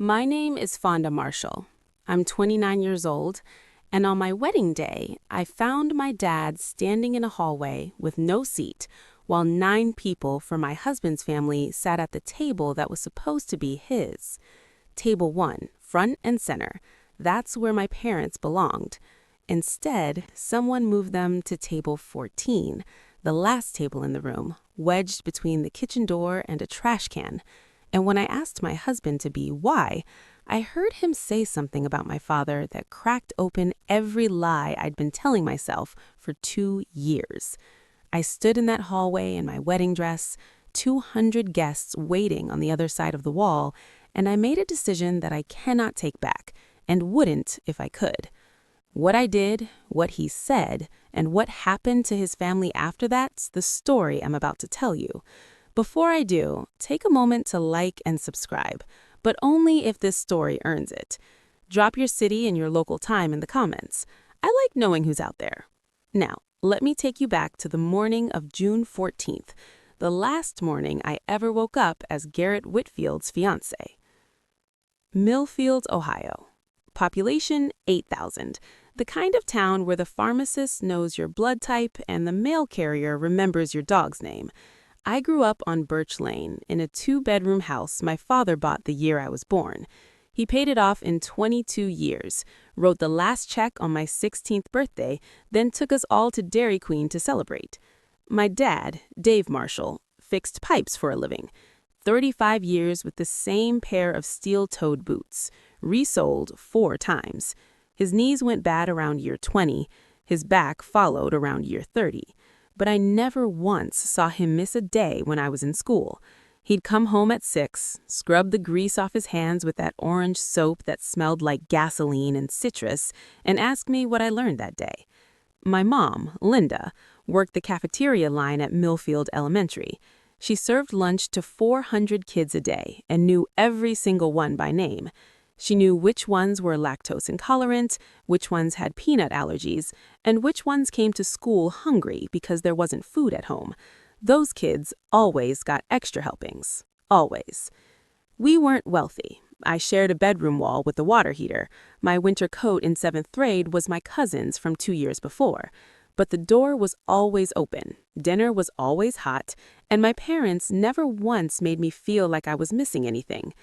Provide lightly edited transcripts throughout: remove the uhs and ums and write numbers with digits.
My name is Fonda Marshall. I'm 29 years old, and on my wedding day, I found my dad standing in a hallway with no seat while 9 people from my husband's family sat at the table that was supposed to be his. Table 1, front and center. That's where my parents belonged. Instead, someone moved them to table 14, the last table in the room, wedged between the kitchen door and a trash can. And when I asked my husband to be why, I heard him say something about my father that cracked open every lie I'd been telling myself for 2 years. I stood in that hallway in my wedding dress, 200 guests waiting on the other side of the wall, and I made a decision that I cannot take back, and wouldn't if I could. What I did, what he said, and what happened to his family after that's the story I'm about to tell you. Before I do, take a moment to like and subscribe, but only if this story earns it. Drop your city and your local time in the comments. I like knowing who's out there. Now, let me take you back to the morning of June 14th, the last morning I ever woke up as Garrett Whitfield's fiancé. Millfield, Ohio. Population 8,000. The kind of town where the pharmacist knows your blood type and the mail carrier remembers your dog's name. I grew up on Birch Lane in a 2-bedroom house my father bought the year I was born. He paid it off in 22 years, wrote the last check on my 16th birthday, then took us all to Dairy Queen to celebrate. My dad, Dave Marshall, fixed pipes for a living. 35 years with the same pair of steel-toed boots, resoled 4 times. His knees went bad around year 20, his back followed around year 30. But I never once saw him miss a day when I was in school. He'd come home at 6, scrub the grease off his hands with that orange soap that smelled like gasoline and citrus, and ask me what I learned that day. My mom, Linda, worked the cafeteria line at Millfield Elementary. She served lunch to 400 kids a day and knew every single one by name. She knew which ones were lactose intolerant, which ones had peanut allergies, and which ones came to school hungry because there wasn't food at home. Those kids always got extra helpings. Always. We weren't wealthy. I shared a bedroom wall with a water heater. My winter coat in 7th grade was my cousin's from 2 years before. But the door was always open, dinner was always hot, and my parents never once made me feel like I was missing anything.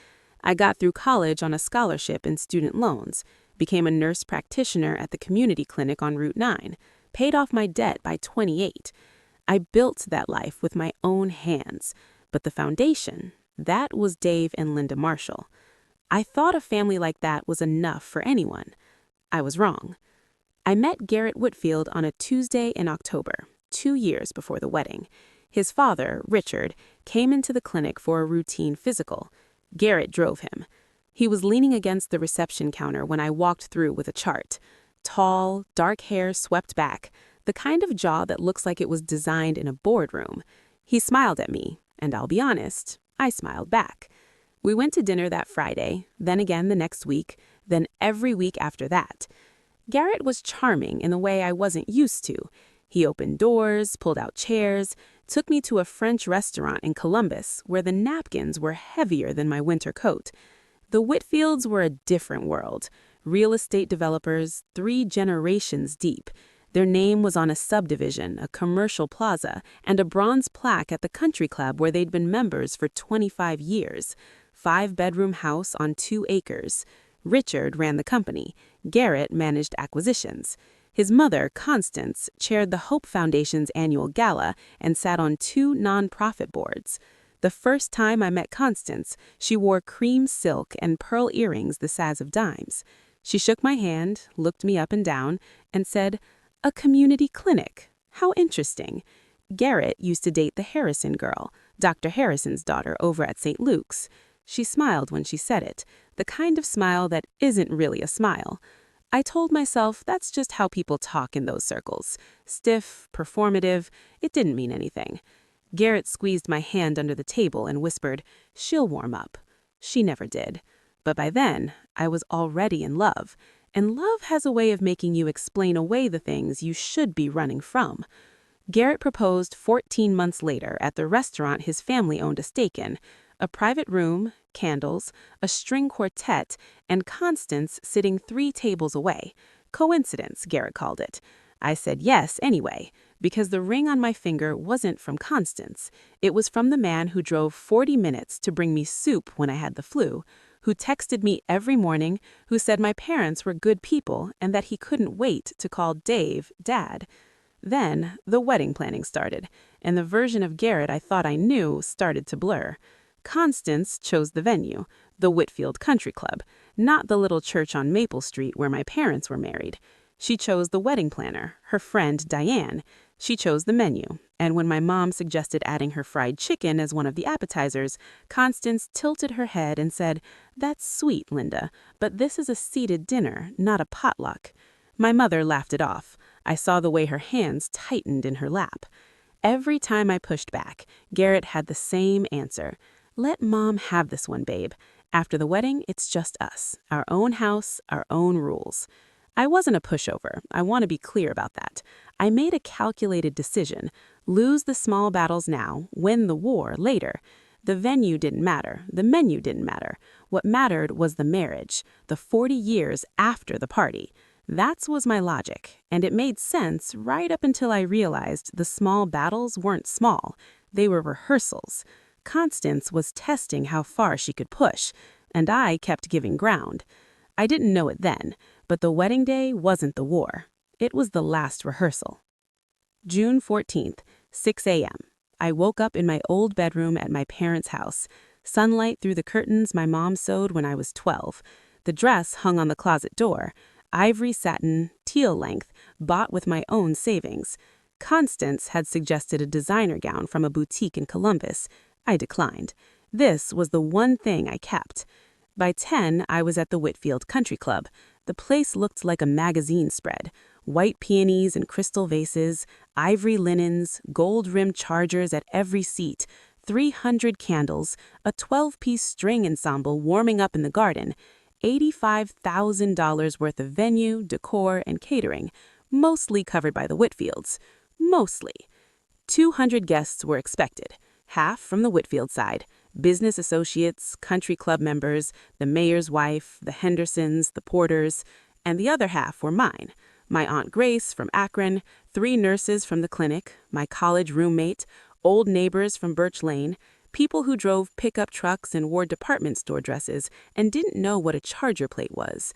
I got through college on a scholarship and student loans, became a nurse practitioner at the community clinic on Route 9, paid off my debt by 28. I built that life with my own hands, but the foundation, that was Dave and Linda Marshall. I thought a family like that was enough for anyone. I was wrong. I met Garrett Whitfield on a Tuesday in October, 2 years before the wedding. His father, Richard, came into the clinic for a routine physical. Garrett drove him. He was leaning against the reception counter when I walked through with a chart. Tall, dark hair swept back, the kind of jaw that looks like it was designed in a boardroom. He smiled at me, and I'll be honest, I smiled back. We went to dinner that Friday, then again the next week, then every week after that. Garrett was charming in a way I wasn't used to. He opened doors, pulled out chairs, took me to a French restaurant in Columbus where the napkins were heavier than my winter coat. The Whitfields were a different world. Real estate developers, 3 generations deep. Their name was on a subdivision, a commercial plaza, and a bronze plaque at the country club where they'd been members for 25 years. 5-bedroom house on 2 acres. Richard ran the company. Garrett managed acquisitions. His mother, Constance, chaired the Hope Foundation's annual gala and sat on 2 nonprofit boards. The first time I met Constance, she wore cream silk and pearl earrings the size of dimes. She shook my hand, looked me up and down, and said, "A community clinic. How interesting." Garrett used to date the Harrison girl, Dr. Harrison's daughter over at St. Luke's. She smiled when she said it, the kind of smile that isn't really a smile. I told myself that's just how people talk in those circles. Stiff, performative, it didn't mean anything. Garrett squeezed my hand under the table and whispered, "She'll warm up." She never did. But by then, I was already in love. And love has a way of making you explain away the things you should be running from. Garrett proposed 14 months later at the restaurant his family owned a stake in, A private room, candles, a string quartet, and Constance sitting 3 tables away. Coincidence, Garrett called it. I said yes anyway, because the ring on my finger wasn't from Constance. It was from the man who drove 40 minutes to bring me soup when I had the flu, who texted me every morning, who said my parents were good people and that he couldn't wait to call Dave Dad. Then the wedding planning started, and the version of Garrett I thought I knew started to blur. Constance chose the venue, the Whitfield Country Club, not the little church on Maple Street where my parents were married. She chose the wedding planner, her friend Diane. She chose the menu, and when my mom suggested adding her fried chicken as one of the appetizers, Constance tilted her head and said, "That's sweet, Linda, but this is a seated dinner, not a potluck." My mother laughed it off. I saw the way her hands tightened in her lap. Every time I pushed back, Garrett had the same answer. "Let Mom have this one, babe. After the wedding, it's just us. Our own house, our own rules." I wasn't a pushover. I want to be clear about that. I made a calculated decision. Lose the small battles now, win the war later. The venue didn't matter. The menu didn't matter. What mattered was the marriage, the 40 years after the party. That was my logic, and it made sense right up until I realized the small battles weren't small. They were rehearsals. Constance was testing how far she could push, and I kept giving ground. I didn't know it then, but the wedding day wasn't the war. It was the last rehearsal. June 14th, 6 a.m. I woke up in my old bedroom at my parents' house. Sunlight through the curtains my mom sewed when I was 12. The dress hung on the closet door. Ivory satin, teal length, bought with my own savings. Constance had suggested a designer gown from a boutique in Columbus. I declined. This was the one thing I kept. By 10, I was at the Whitfield Country Club. The place looked like a magazine spread. White peonies and crystal vases, ivory linens, gold-rimmed chargers at every seat, 300 candles, a 12-piece string ensemble warming up in the garden, $85,000 worth of venue, decor, and catering, mostly covered by the Whitfields. Mostly. 200 guests were expected, half from the Whitfield side, business associates, country club members, the mayor's wife, the Hendersons, the Porters, and the other half were mine. My Aunt Grace from Akron, 3 nurses from the clinic, my college roommate, old neighbors from Birch Lane, people who drove pickup trucks and wore department store dresses and didn't know what a charger plate was.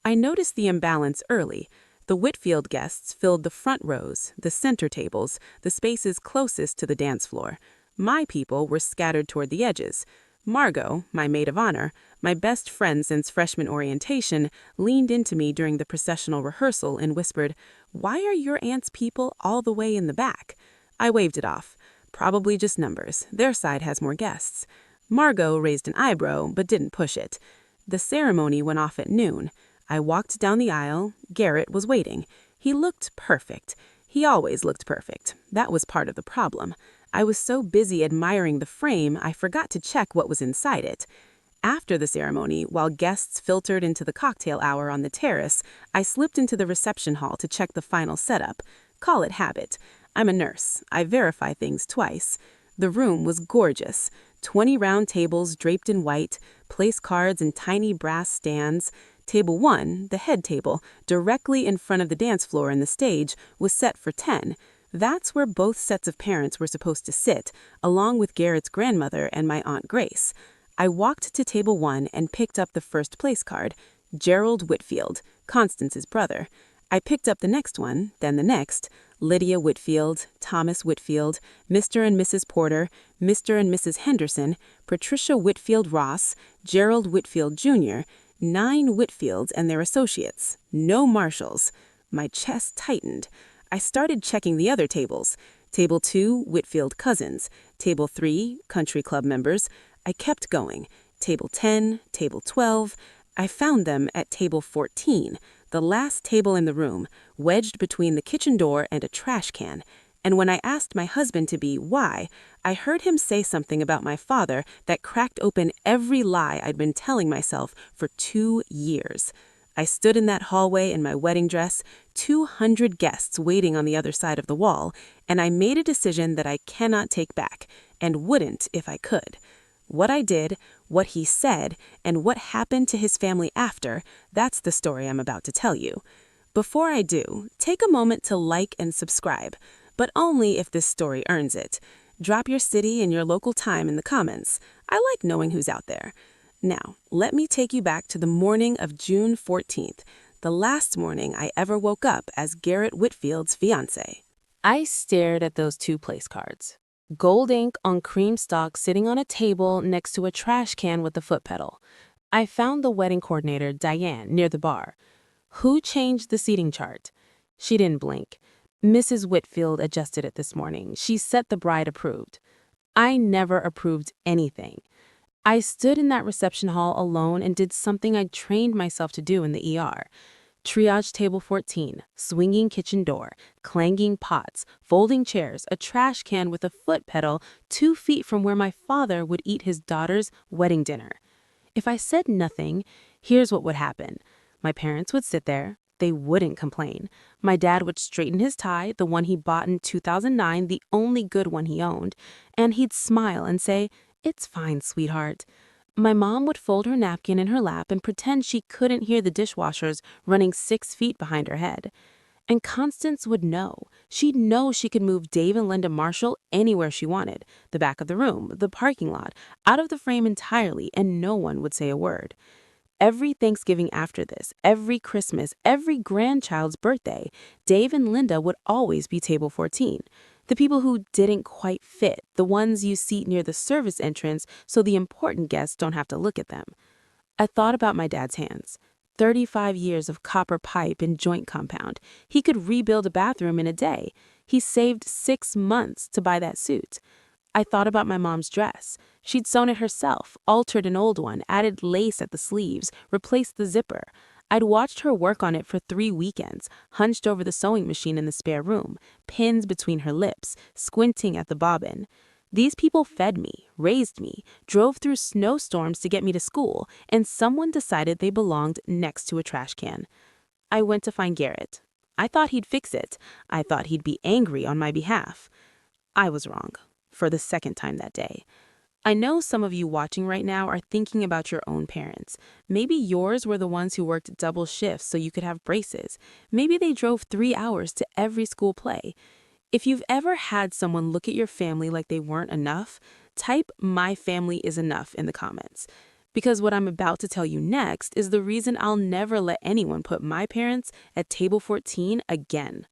I noticed the imbalance early. The Whitfield guests filled the front rows, the center tables, the spaces closest to the dance floor. My people were scattered toward the edges. Margot, my maid of honor, my best friend since freshman orientation, leaned into me during the processional rehearsal and whispered, "Why are your aunt's people all the way in the back?" I waved it off. Probably just numbers. Their side has more guests. Margot raised an eyebrow, but didn't push it. The ceremony went off at noon. I walked down the aisle. Garrett was waiting. He looked perfect. He always looked perfect. That was part of the problem. I was so busy admiring the frame, I forgot to check what was inside it. After the ceremony, while guests filtered into the cocktail hour on the terrace, I slipped into the reception hall to check the final setup. Call it habit. I'm a nurse. I verify things twice. The room was gorgeous. 20 round tables draped in white, place cards in tiny brass stands. Table 1, the head table, directly in front of the dance floor and the stage, was set for 10. That's where both sets of parents were supposed to sit, along with Garrett's grandmother and my Aunt Grace. I walked to table 1 and picked up the first place card, Gerald Whitfield, Constance's brother. I picked up the next one, then the next, Lydia Whitfield, Thomas Whitfield, Mr. and Mrs. Porter, Mr. and Mrs. Henderson, Patricia Whitfield Ross, Gerald Whitfield Jr., 9 Whitfields and their associates, no Marshalls. My chest tightened. I started checking the other tables. Table 2, Whitfield cousins. Table 3, country club members. I kept going. Table 10, table 12. I found them at table 14, the last table in the room, wedged between the kitchen door and a trash can. And when I asked my husband to be why, I heard him say something about my father that cracked open every lie I'd been telling myself for 2 years. I stood in that hallway in my wedding dress, 200 guests waiting on the other side of the wall, and I made a decision that I cannot take back, and wouldn't if I could. What I did, what he said, and what happened to his family after, that's the story I'm about to tell you. Before I do, take a moment to like and subscribe, but only if this story earns it. Drop your city and your local time in the comments. I like knowing who's out there. Now, let me take you back to the morning of June 14th, the last morning I ever woke up as Garrett Whitfield's fiancé. I stared at those two place cards. Gold ink on cream stock sitting on a table next to a trash can with a foot pedal. I found the wedding coordinator, Diane, near the bar. Who changed the seating chart? She didn't blink. Mrs. Whitfield adjusted it this morning. She said the bride approved. I never approved anything. I stood in that reception hall alone and did something I trained myself to do in the ER. Triage table 14, swinging kitchen door, clanging pots, folding chairs, a trash can with a foot pedal 2 feet from where my father would eat his daughter's wedding dinner. If I said nothing, here's what would happen. My parents would sit there. They wouldn't complain. My dad would straighten his tie, the one he bought in 2009, the only good one he owned, and he'd smile and say, "It's fine, sweetheart." My mom would fold her napkin in her lap and pretend she couldn't hear the dishwashers running 6 feet behind her head. And Constance would know. She'd know she could move Dave and Linda Marshall anywhere she wanted, the back of the room, the parking lot, out of the frame entirely, and no one would say a word. Every Thanksgiving after this, every Christmas, every grandchild's birthday, Dave and Linda would always be table 14. The people who didn't quite fit, the ones you seat near the service entrance so the important guests don't have to look at them. I thought about my dad's hands. 35 years of copper pipe and joint compound. He could rebuild a bathroom in a day. He saved 6 months to buy that suit. I thought about my mom's dress. She'd sewn it herself, altered an old one, added lace at the sleeves, replaced the zipper. I'd watched her work on it for 3 weekends, hunched over the sewing machine in the spare room, pins between her lips, squinting at the bobbin. These people fed me, raised me, drove through snowstorms to get me to school, and someone decided they belonged next to a trash can. I went to find Garrett. I thought he'd fix it. I thought he'd be angry on my behalf. I was wrong, for the second time that day. I know some of you watching right now are thinking about your own parents. Maybe yours were the ones who worked double shifts so you could have braces. Maybe they drove 3 hours to every school play. If you've ever had someone look at your family like they weren't enough, type "my family is enough" in the comments. Because what I'm about to tell you next is the reason I'll never let anyone put my parents at table 14 again.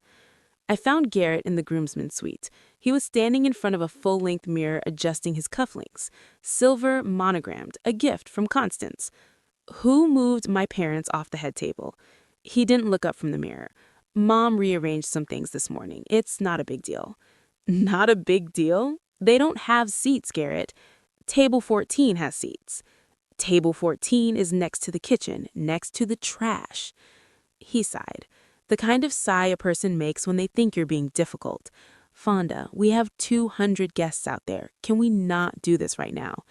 I found Garrett in the groomsmen's suite. He was standing in front of a full-length mirror adjusting his cufflinks. Silver, monogrammed, a gift from Constance. Who moved my parents off the head table? He didn't look up from the mirror. Mom rearranged some things this morning. It's not a big deal. Not a big deal? They don't have seats, Garrett. Table 14 has seats. Table 14 is next to the kitchen, next to the trash. He sighed. The kind of sigh a person makes when they think you're being difficult. Fonda, we have 200 guests out there. Can we not do this right now?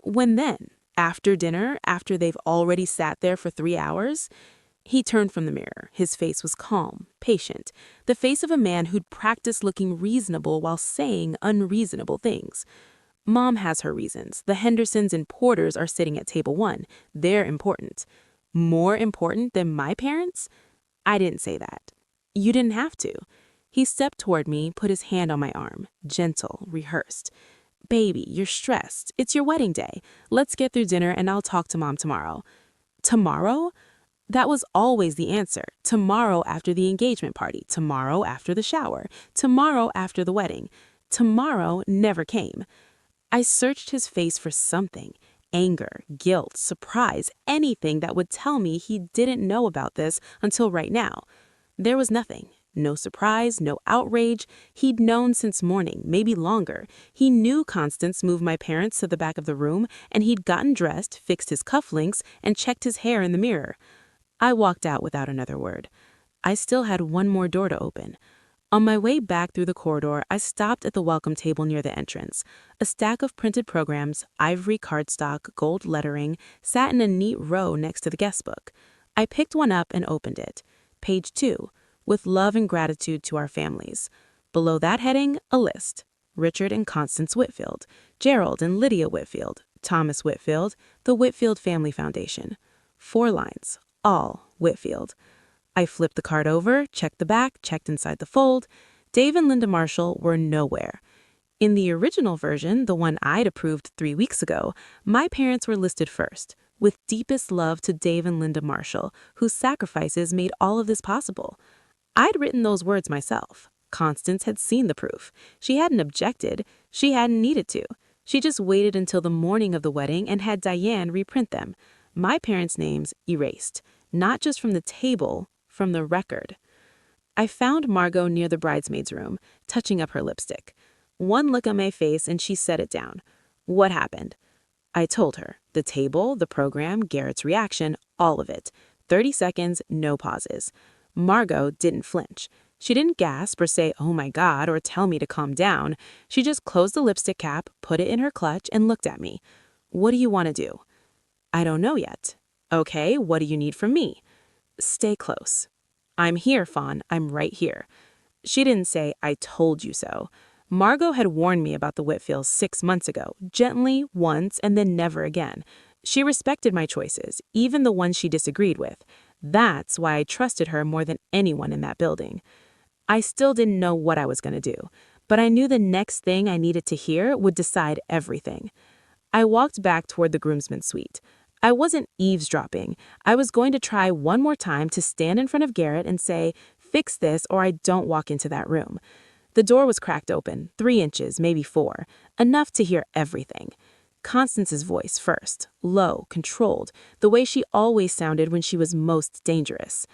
When then? After dinner? After they've already sat there for 3 hours? He turned from the mirror. His face was calm, patient, the face of a man who'd practiced looking reasonable while saying unreasonable things. Mom has her reasons. The Hendersons and Porters are sitting at table 1. They're important. More important than my parents? I didn't say that. You didn't have to. He stepped toward me, put his hand on my arm, gentle, rehearsed. Baby, you're stressed. It's your wedding day. Let's get through dinner and I'll talk to Mom tomorrow. Tomorrow? That was always the answer. Tomorrow after the engagement party. Tomorrow after the shower. Tomorrow after the wedding. Tomorrow never came. I searched his face for something. Anger, guilt, surprise, anything that would tell me he didn't know about this until right now. There was nothing. No surprise, no outrage. He'd known since morning, maybe longer. He knew Constance moved my parents to the back of the room, and he'd gotten dressed, fixed his cufflinks, and checked his hair in the mirror. I walked out without another word. I still had one more door to open. On my way back through the corridor, I stopped at the welcome table near the entrance. A stack of printed programs, ivory cardstock, gold lettering, sat in a neat row next to the guest book. I picked one up and opened it. Page 2, with love and gratitude to our families. Below that heading, a list. Richard and Constance Whitfield, Gerald and Lydia Whitfield, Thomas Whitfield, the Whitfield Family Foundation. 4 lines, all Whitfield. I flipped the card over, checked the back, checked inside the fold. Dave and Linda Marshall were nowhere. In the original version, the one I'd approved 3 weeks ago, my parents were listed first, with deepest love to Dave and Linda Marshall, whose sacrifices made all of this possible. I'd written those words myself. Constance had seen the proof. She hadn't objected. She hadn't needed to. She just waited until the morning of the wedding and had Diane reprint them. My parents' names erased, not just from the table, from the record. I found Margot near the bridesmaid's room, touching up her lipstick. One look on my face and she set it down. What happened? I told her. The table, the program, Garrett's reaction, all of it. 30 seconds, no pauses. Margot didn't flinch. She didn't gasp or say, "Oh my God," or tell me to calm down. She just closed the lipstick cap, put it in her clutch, and looked at me. "What do you want to do?" "I don't know yet." "Okay, what do you need from me?" "Stay close." "I'm here, Fawn. I'm right here." She didn't say, "I told you so." Margot had warned me about the Whitfields 6 months ago, gently, once, and then never again. She respected my choices, even the ones she disagreed with. That's why I trusted her more than anyone in that building. I still didn't know what I was going to do, but I knew the next thing I needed to hear would decide everything. I walked back toward the groomsmen's suite. I wasn't eavesdropping. I was going to try one more time to stand in front of Garrett and say, "Fix this or I don't walk into that room." The door was cracked open, 3 inches, maybe 4, enough to hear everything. Constance's voice first, low, controlled, the way she always sounded when she was most dangerous.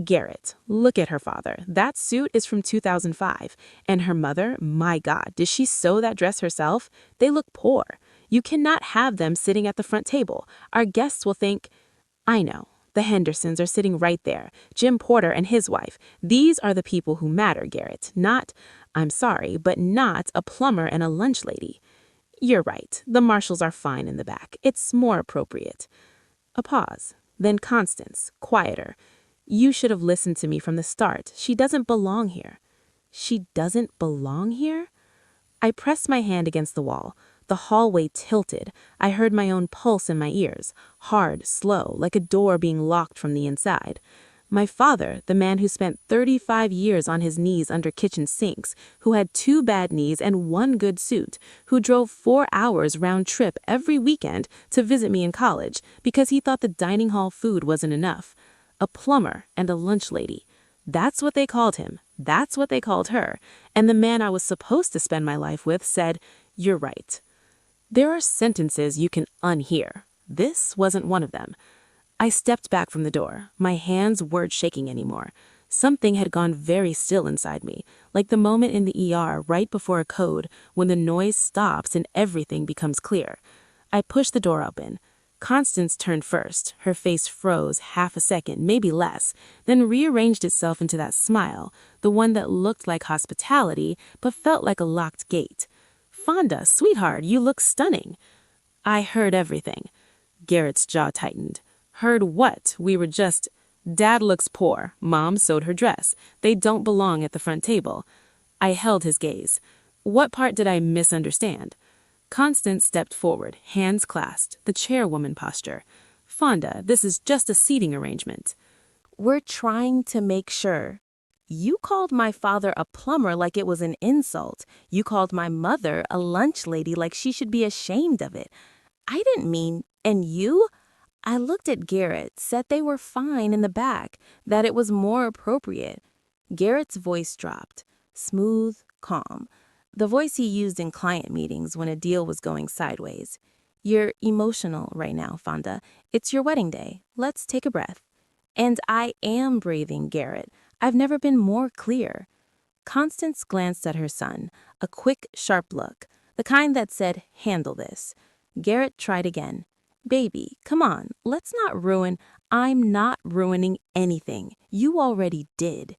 "Garrett, look at her father. That suit is from 2005. And her mother, my God, did she sew that dress herself? They look poor. You cannot have them sitting at the front table. Our guests will think—" "I know. The Hendersons are sitting right there. Jim Porter and his wife. These are the people who matter, Garrett. Not, I'm sorry, but not a plumber and a lunch lady." "You're right. The Marshalls are fine in the back. It's more appropriate." A pause. Then Constance, quieter. "You should have listened to me from the start. She doesn't belong here." "She doesn't belong here?" I pressed my hand against the wall. The hallway tilted. I heard my own pulse in my ears, hard, slow, like a door being locked from the inside. My father, the man who spent 35 years on his knees under kitchen sinks, who had 2 bad knees and 1 good suit, who drove 4 hours round trip every weekend to visit me in college because he thought the dining hall food wasn't enough. A plumber and a lunch lady. That's what they called him. That's what they called her. And the man I was supposed to spend my life with said, "You're right." There are sentences you can unhear. This wasn't one of them. I stepped back from the door. My hands weren't shaking anymore. Something had gone very still inside me, like the moment in the ER right before a code when the noise stops and everything becomes clear. I pushed the door open. Constance turned first. Her face froze half a second, maybe less, then rearranged itself into that smile, the one that looked like hospitality but felt like a locked gate. "Fonda, sweetheart, you look stunning." I heard everything. Garrett's jaw tightened. "Heard what? We were just—" "Dad looks poor. Mom sewed her dress. They don't belong at the front table." I held his gaze. What part did I misunderstand? Constance stepped forward, hands clasped, the chairwoman posture. "Fonda, this is just a seating arrangement." "We're trying to make sure." "You called my father a plumber like it was an insult. You called my mother a lunch lady like she should be ashamed of it. I didn't mean, and you?" I looked at Garrett, said they were fine in the back, that it was more appropriate. Garrett's voice dropped, smooth, calm. The voice he used in client meetings when a deal was going sideways. "You're emotional right now, Fonda. It's your wedding day. Let's take a breath." "And I am breathing, Garrett. I've never been more clear." Constance glanced at her son, a quick, sharp look, the kind that said, "Handle this." Garrett tried again. "Baby, come on, let's not ruin—" "I'm not ruining anything. You already did."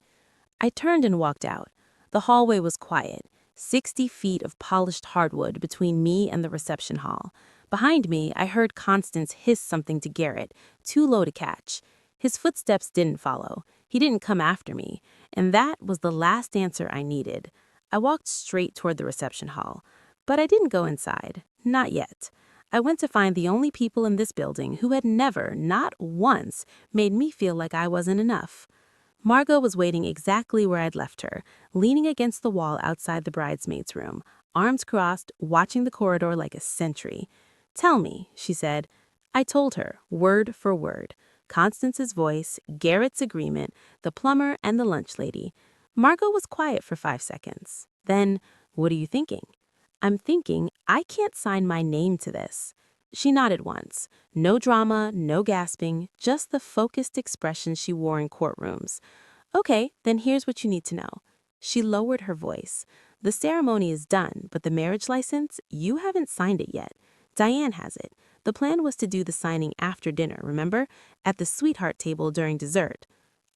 I turned and walked out. The hallway was quiet, 60 feet of polished hardwood between me and the reception hall. Behind me, I heard Constance hiss something to Garrett, too low to catch. His footsteps didn't follow. He didn't come after me, and that was the last answer I needed. I walked straight toward the reception hall, but I didn't go inside. Not yet. I went to find the only people in this building who had never, not once, made me feel like I wasn't enough. Margot was waiting exactly where I'd left her, leaning against the wall outside the bridesmaids' room, arms crossed, watching the corridor like a sentry. "Tell me," she said. I told her, word for word. Constance's voice, Garrett's agreement, the plumber, and the lunch lady. Margot was quiet for 5 seconds. Then, "What are you thinking?" "I'm thinking I can't sign my name to this." She nodded once. No drama, no gasping, just the focused expression she wore in courtrooms. "Okay, then here's what you need to know." She lowered her voice. "The ceremony is done, but the marriage license, you haven't signed it yet. Diane has it. The plan was to do the signing after dinner, remember? At the sweetheart table during dessert."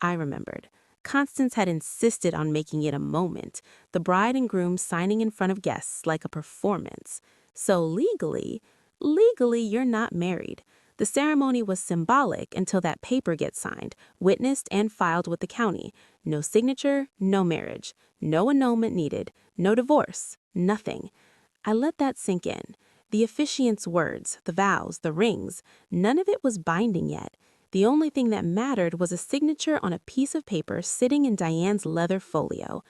I remembered. Constance had insisted on making it a moment, the bride and groom signing in front of guests like a performance. So legally, you're not married. The ceremony was symbolic until that paper gets signed, witnessed, and filed with the county. No signature, no marriage. No annulment needed. No divorce. Nothing. I let that sink in. The officiant's words, the vows, the rings, none of it was binding yet. The only thing that mattered was a signature on a piece of paper sitting in Diane's leather folio.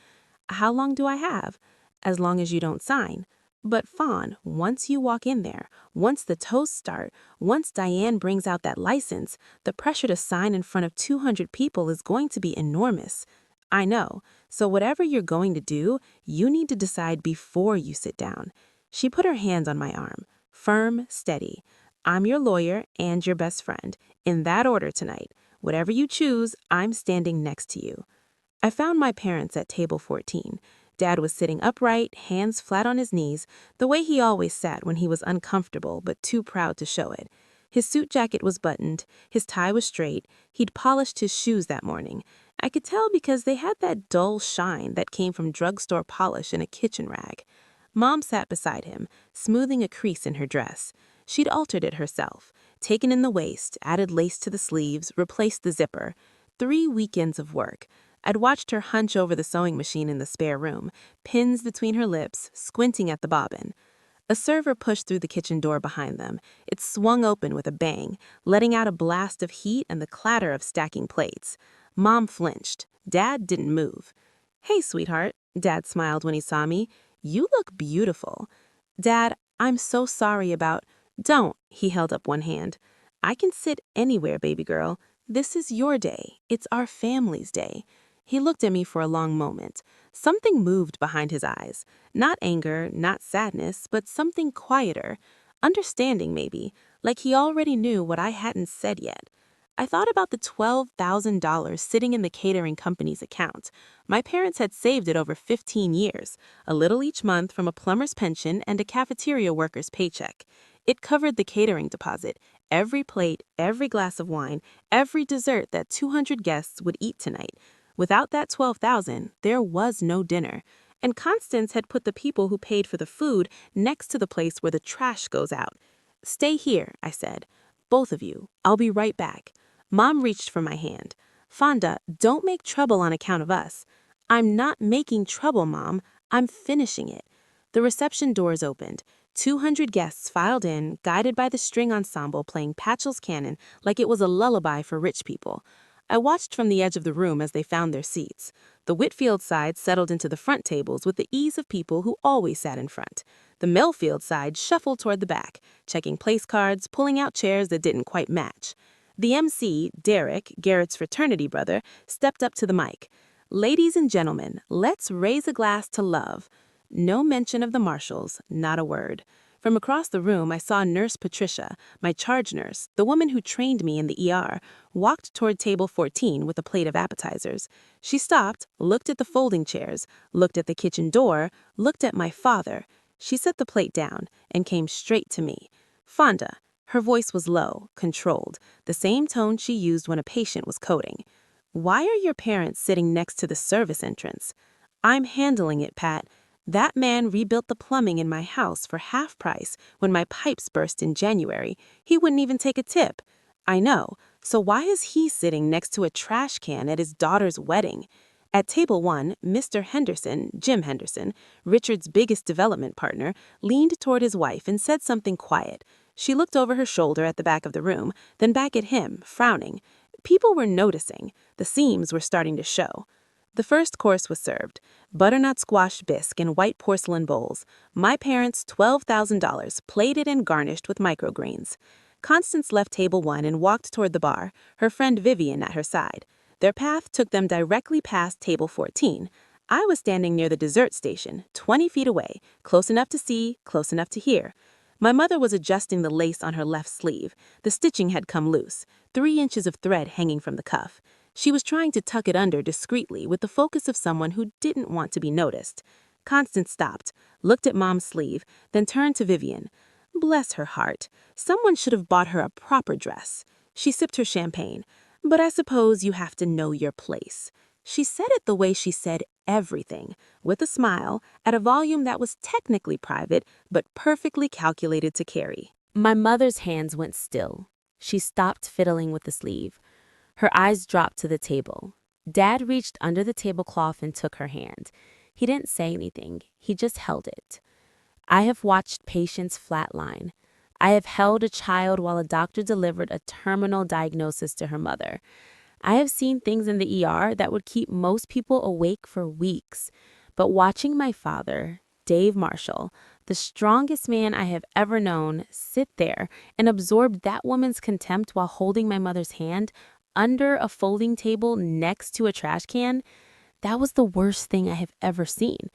How long do I have? As long as you don't sign. But Fawn, once you walk in there, once the toasts start, once Diane brings out that license, the pressure to sign in front of 200 people is going to be enormous. I know. So whatever you're going to do, you need to decide before you sit down. She put her hands on my arm. Firm, steady. "I'm your lawyer and your best friend. In that order tonight. Whatever you choose, I'm standing next to you." I found my parents at table 14. Dad was sitting upright, hands flat on his knees, the way he always sat when he was uncomfortable but too proud to show it. His suit jacket was buttoned, his tie was straight, he'd polished his shoes that morning. I could tell because they had that dull shine that came from drugstore polish in a kitchen rag. Mom sat beside him, smoothing a crease in her dress. She'd altered it herself, taken in the waist, added lace to the sleeves, replaced the zipper. 3 weekends of work. I'd watched her hunch over the sewing machine in the spare room, pins between her lips, squinting at the bobbin. A server pushed through the kitchen door behind them. It swung open with a bang, letting out a blast of heat and the clatter of stacking plates. Mom flinched. Dad didn't move. "Hey, sweetheart," Dad smiled when he saw me. "You look beautiful." "Dad, I'm so sorry about—" "Don't," he held up one hand. "I can sit anywhere, baby girl. This is your day. It's our family's day." He looked at me for a long moment. Something moved behind his eyes. Not anger, not sadness, but something quieter. Understanding, maybe, like he already knew what I hadn't said yet. I thought about the $12,000 sitting in the catering company's account. My parents had saved it over 15 years, a little each month from a plumber's pension and a cafeteria worker's paycheck. It covered the catering deposit, every plate, every glass of wine, every dessert that 200 guests would eat tonight. Without that $12,000, there was no dinner. And Constance had put the people who paid for the food next to the place where the trash goes out. "Stay here," I said. "Both of you. I'll be right back." Mom reached for my hand. "Fonda, don't make trouble on account of us." "I'm not making trouble, Mom. I'm finishing it." The reception doors opened. 200 guests filed in, guided by the string ensemble playing Patchell's Canon like it was a lullaby for rich people. I watched from the edge of the room as they found their seats. The Whitfield side settled into the front tables with the ease of people who always sat in front. The Millfield side shuffled toward the back, checking place cards, pulling out chairs that didn't quite match. The MC, Derek, Garrett's fraternity brother, stepped up to the mic. "Ladies and gentlemen, let's raise a glass to love." No mention of the Marshalls, not a word. From across the room, I saw Nurse Patricia, my charge nurse, the woman who trained me in the ER, walked toward table 14 with a plate of appetizers. She stopped, looked at the folding chairs, looked at the kitchen door, looked at my father. She set the plate down and came straight to me. "Fonda." Her voice was low, controlled, the same tone she used when a patient was coding. "Why are your parents sitting next to the service entrance?" "I'm handling it, Pat. That man rebuilt the plumbing in my house for half price when my pipes burst in January. He wouldn't even take a tip." "I know. So why is he sitting next to a trash can at his daughter's wedding?" At table 1, Mr. Henderson, Jim Henderson, Richard's biggest development partner, leaned toward his wife and said something quiet. She looked over her shoulder at the back of the room, then back at him, frowning. People were noticing. The seams were starting to show. The first course was served. Butternut squash bisque in white porcelain bowls. My parents' $12,000, plated and garnished with microgreens. Constance left table 1 and walked toward the bar, her friend Vivian at her side. Their path took them directly past table 14. I was standing near the dessert station, 20 feet away, close enough to see, close enough to hear. My mother was adjusting the lace on her left sleeve. The stitching had come loose, 3 inches of thread hanging from the cuff. She was trying to tuck it under discreetly with the focus of someone who didn't want to be noticed. Constance stopped, looked at Mom's sleeve, then turned to Vivian. Bless her heart. Someone should have bought her a proper dress. She sipped her champagne. But I suppose you have to know your place. She said it the way she said everything, with a smile, at a volume that was technically private, but perfectly calculated to carry. My mother's hands went still. She stopped fiddling with the sleeve. Her eyes dropped to the table. Dad reached under the tablecloth and took her hand. He didn't say anything. He just held it. I have watched patients flatline. I have held a child while a doctor delivered a terminal diagnosis to her mother. I have seen things in the ER that would keep most people awake for weeks. But watching my father, Dave Marshall, the strongest man I have ever known, sit there and absorb that woman's contempt while holding my mother's hand under a folding table next to a trash can, that was the worst thing I have ever seen.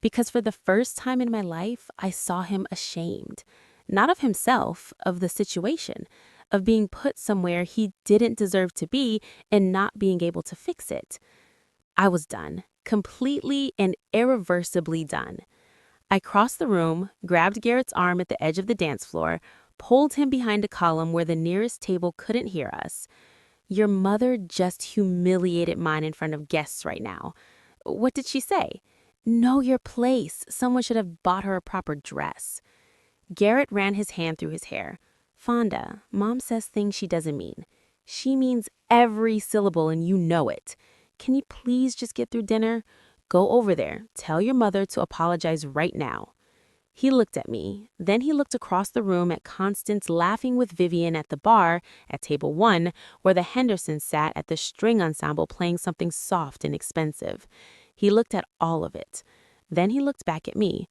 Because for the first time in my life, I saw him ashamed. Not of himself, of the situation, of being put somewhere he didn't deserve to be and not being able to fix it. I was done, completely and irreversibly done. I crossed the room, grabbed Garrett's arm at the edge of the dance floor, pulled him behind a column where the nearest table couldn't hear us. Your mother just humiliated mine in front of guests right now. What did she say? Know your place. Someone should have bought her a proper dress. Garrett ran his hand through his hair. Fonda, Mom says things she doesn't mean. She means every syllable and you know it. Can you please just get through dinner? Go over there. Tell your mother to apologize right now. He looked at me. Then he looked across the room at Constance laughing with Vivian at the bar at table 1, where the Hendersons sat at the string ensemble playing something soft and expensive. He looked at all of it. Then he looked back at me.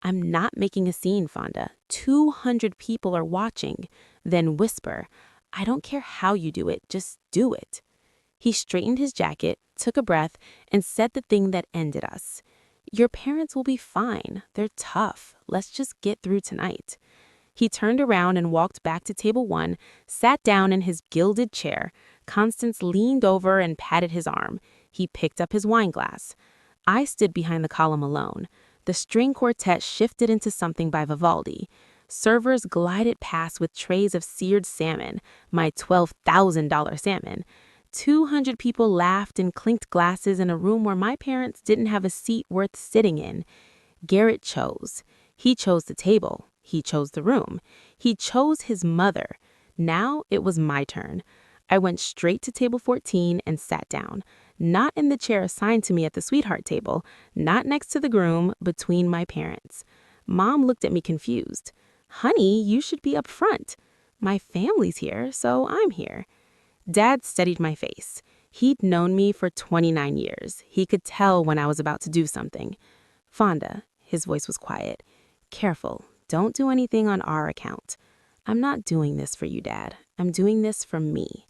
I'm not making a scene, Fonda. 200 people are watching. Then whisper, I don't care how you do it, just do it. He straightened his jacket, took a breath, and said the thing that ended us. Your parents will be fine. They're tough. Let's just get through tonight. He turned around and walked back to table 1, sat down in his gilded chair. Constance leaned over and patted his arm. He picked up his wine glass. I stood behind the column alone. The string quartet shifted into something by Vivaldi. Servers glided past with trays of seared salmon, my $12,000 salmon. 200 people laughed and clinked glasses in a room where my parents didn't have a seat worth sitting in. Garrett chose. He chose the table. He chose the room. He chose his mother. Now it was my turn. I went straight to table 14 and sat down. Not in the chair assigned to me at the sweetheart table, not next to the groom, between my parents. Mom looked at me confused. Honey, you should be up front. My family's here, so I'm here. Dad studied my face. He'd known me for 29 years. He could tell when I was about to do something. Fonda, his voice was quiet. Careful, don't do anything on our account. I'm not doing this for you, Dad. I'm doing this for me.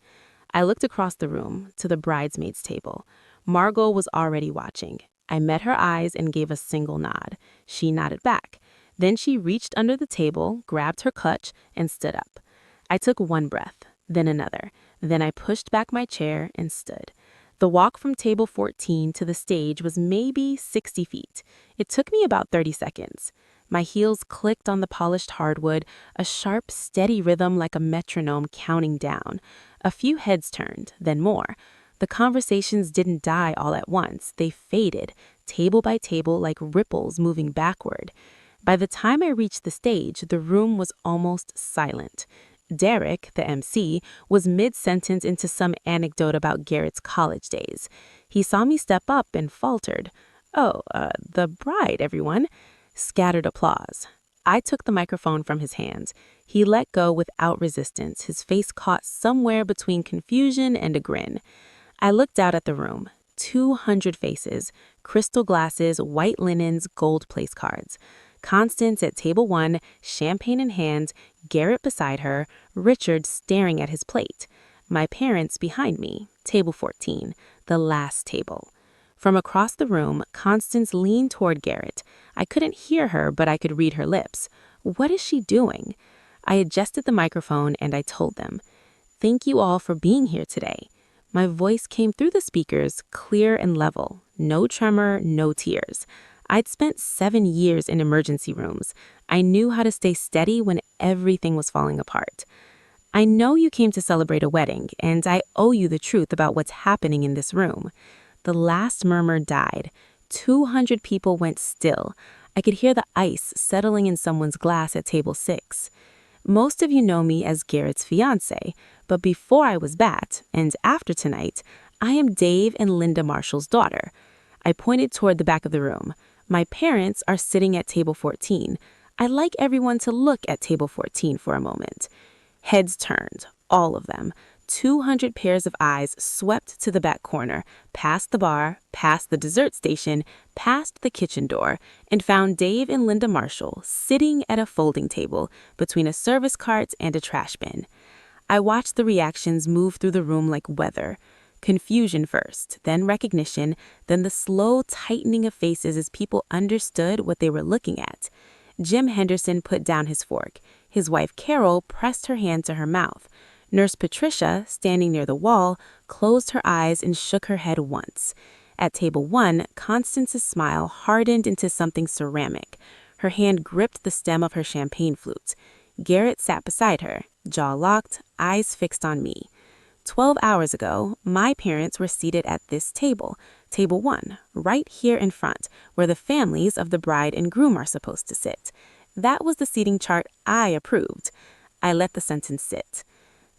I looked across the room to the bridesmaids' table. Margot was already watching. I met her eyes and gave a single nod. She nodded back. Then she reached under the table, grabbed her clutch, and stood up. I took one breath, then another. Then I pushed back my chair and stood. The walk from table 14 to the stage was maybe 60 feet. It took me about 30 seconds. My heels clicked on the polished hardwood, a sharp, steady rhythm like a metronome counting down. A few heads turned, then more. The conversations didn't die all at once. They faded, table by table, like ripples moving backward. By the time I reached the stage, the room was almost silent. Derek, the MC, was mid-sentence into some anecdote about Garrett's college days. He saw me step up and faltered. The bride, everyone. Scattered applause. I took the microphone from his hands. He let go without resistance, his face caught somewhere between confusion and a grin. I looked out at the room. 200 faces, crystal glasses, white linens, gold place cards. Constance at table 1, champagne in hand, Garrett beside her, Richard staring at his plate. My parents behind me, table 14, the last table. From across the room, Constance leaned toward Garrett. I couldn't hear her, but I could read her lips. What is she doing? I adjusted the microphone and I told them, "Thank you all for being here today." My voice came through the speakers, clear and level. No tremor, no tears. I'd spent 7 years in emergency rooms. I knew how to stay steady when everything was falling apart. I know you came to celebrate a wedding, and I owe you the truth about what's happening in this room. The last murmur died. 200 people went still. I could hear the ice settling in someone's glass at table 6. Most of you know me as Garrett's fiancé, but before I was Bat, and after tonight, I am Dave and Linda Marshall's daughter. I pointed toward the back of the room. My parents are sitting at table 14. I'd like everyone to look at table 14 for a moment. Heads turned, all of them. 200 pairs of eyes swept to the back corner, past the bar, past the dessert station, past the kitchen door, and found Dave and Linda Marshall sitting at a folding table between a service cart and a trash bin. I watched the reactions move through the room like weather. Confusion first, then recognition, then the slow tightening of faces as people understood what they were looking at. Jim Henderson put down his fork. His wife Carol pressed her hand to her mouth. Nurse Patricia, standing near the wall, closed her eyes and shook her head once. At table 1, Constance's smile hardened into something ceramic. Her hand gripped the stem of her champagne flute. Garrett sat beside her, jaw locked, eyes fixed on me. 12 hours ago, my parents were seated at this table, table 1, right here in front, where the families of the bride and groom are supposed to sit. That was the seating chart I approved. I let the sentence sit.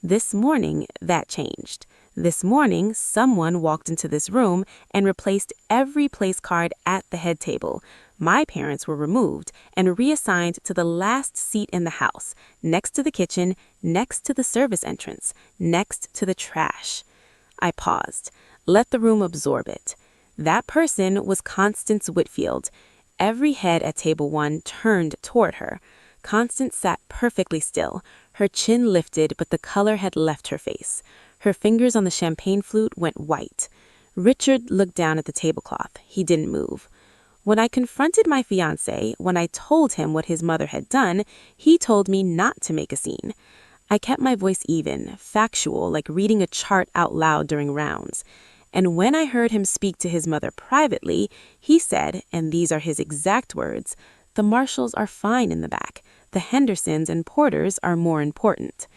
This morning, that changed. This morning, someone walked into this room and replaced every place card at the head table. My parents were removed and reassigned to the last seat in the house, next to the kitchen, next to the service entrance, next to the trash. I paused. Let the room absorb it. That person was Constance Whitfield. Every head at table 1 turned toward her. Constance sat perfectly still. Her chin lifted, but the color had left her face. Her fingers on the champagne flute went white. Richard looked down at the tablecloth. He didn't move. When I confronted my fiancé, when I told him what his mother had done, he told me not to make a scene. I kept my voice even, factual, like reading a chart out loud during rounds. And when I heard him speak to his mother privately, he said, and these are his exact words, "The Marshalls are fine in the back. The Hendersons and Porters are more important."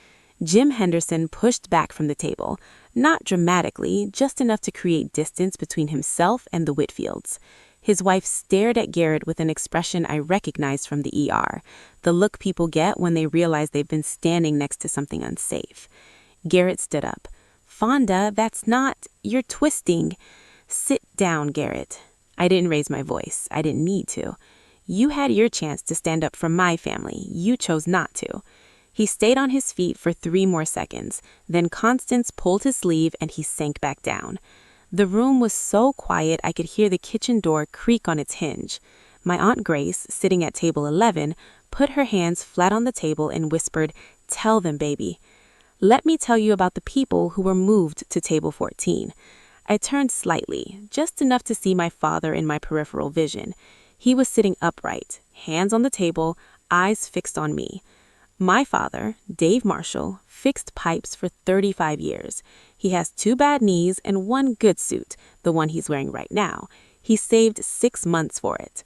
Jim Henderson pushed back from the table, not dramatically, just enough to create distance between himself and the Whitfields. His wife stared at Garrett with an expression I recognized from the ER, the look people get when they realize they've been standing next to something unsafe. Garrett stood up. "Fonda, that's not... You're twisting." "Sit down, Garrett." I didn't raise my voice. I didn't need to. "You had your chance to stand up for my family. You chose not to." He stayed on his feet for 3 more seconds. Then Constance pulled his sleeve and he sank back down. The room was so quiet I could hear the kitchen door creak on its hinge. My Aunt Grace, sitting at table 11, put her hands flat on the table and whispered, "Tell them, baby." Let me tell you about the people who were moved to table 14. I turned slightly, just enough to see my father in my peripheral vision. He was sitting upright, hands on the table, eyes fixed on me. My father, Dave Marshall, fixed pipes for 35 years. He has 2 bad knees and 1 good suit, the one he's wearing right now. He saved 6 months for it.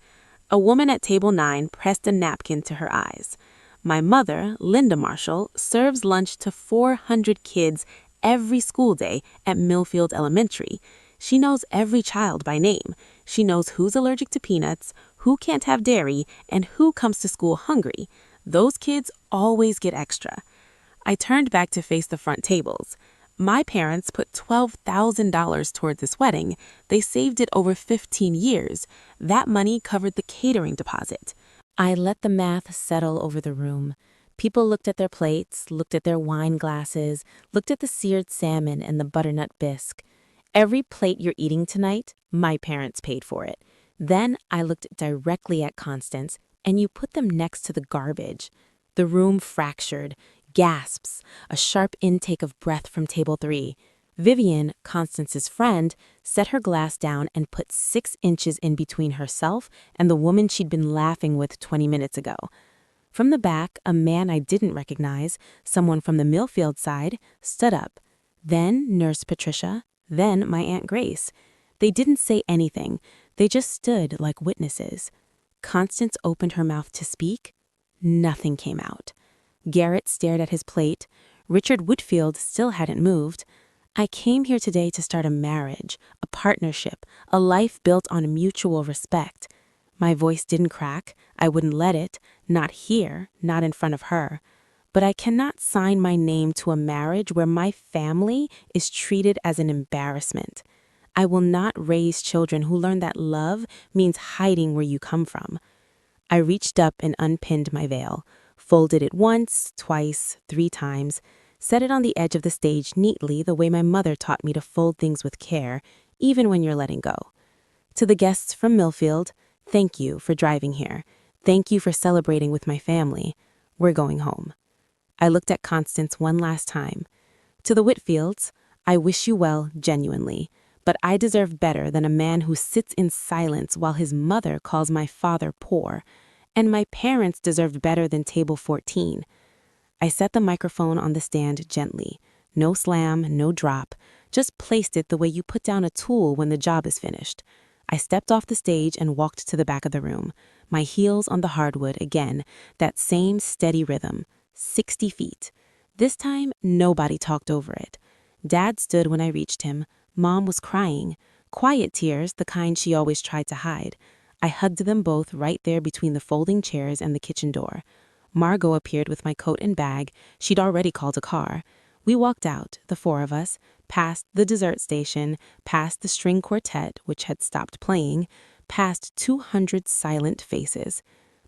A woman at table 9 pressed a napkin to her eyes. My mother, Linda Marshall, serves lunch to 400 kids every school day at Millfield Elementary. She knows every child by name. She knows who's allergic to peanuts, who can't have dairy, and who comes to school hungry. Those kids always get extra. I turned back to face the front tables. My parents put $12,000 toward this wedding. They saved it over 15 years. That money covered the catering deposit. I let the math settle over the room. People looked at their plates, looked at their wine glasses, looked at the seared salmon and the butternut bisque. Every plate you're eating tonight, my parents paid for it. Then I looked directly at Constance, and you put them next to the garbage. The room fractured, gasps, a sharp intake of breath from table 3. Vivian, Constance's friend, set her glass down and put 6 inches in between herself and the woman she'd been laughing with 20 minutes ago. From the back, a man I didn't recognize, someone from the Millfield side, stood up. Then Nurse Patricia, then my Aunt Grace. They didn't say anything. They just stood like witnesses. Constance opened her mouth to speak. Nothing came out. Garrett stared at his plate. Richard Whitfield still hadn't moved. I came here today to start a marriage, a partnership, a life built on mutual respect. My voice didn't crack. I wouldn't let it, not here, not in front of her. But I cannot sign my name to a marriage where my family is treated as an embarrassment. I will not raise children who learn that love means hiding where you come from. I reached up and unpinned my veil, folded it once, twice, 3 times, set it on the edge of the stage neatly the way my mother taught me to fold things with care, even when you're letting go. To the guests from Millfield, thank you for driving here. Thank you for celebrating with my family. We're going home. I looked at Constance one last time. To the Whitfields, I wish you well, genuinely, but I deserve better than a man who sits in silence while his mother calls my father poor, and my parents deserved better than table 14. I set the microphone on the stand gently. No slam, no drop, just placed it the way you put down a tool when the job is finished. I stepped off the stage and walked to the back of the room, my heels on the hardwood again, that same steady rhythm, 60 feet. This time, nobody talked over it. Dad stood when I reached him. Mom was crying, quiet tears, the kind she always tried to hide. I hugged them both right there between the folding chairs and the kitchen door. Margot appeared with my coat and bag. She'd already called a car. We walked out, the 4 of us, past the dessert station, past the string quartet, which had stopped playing, past 200 silent faces.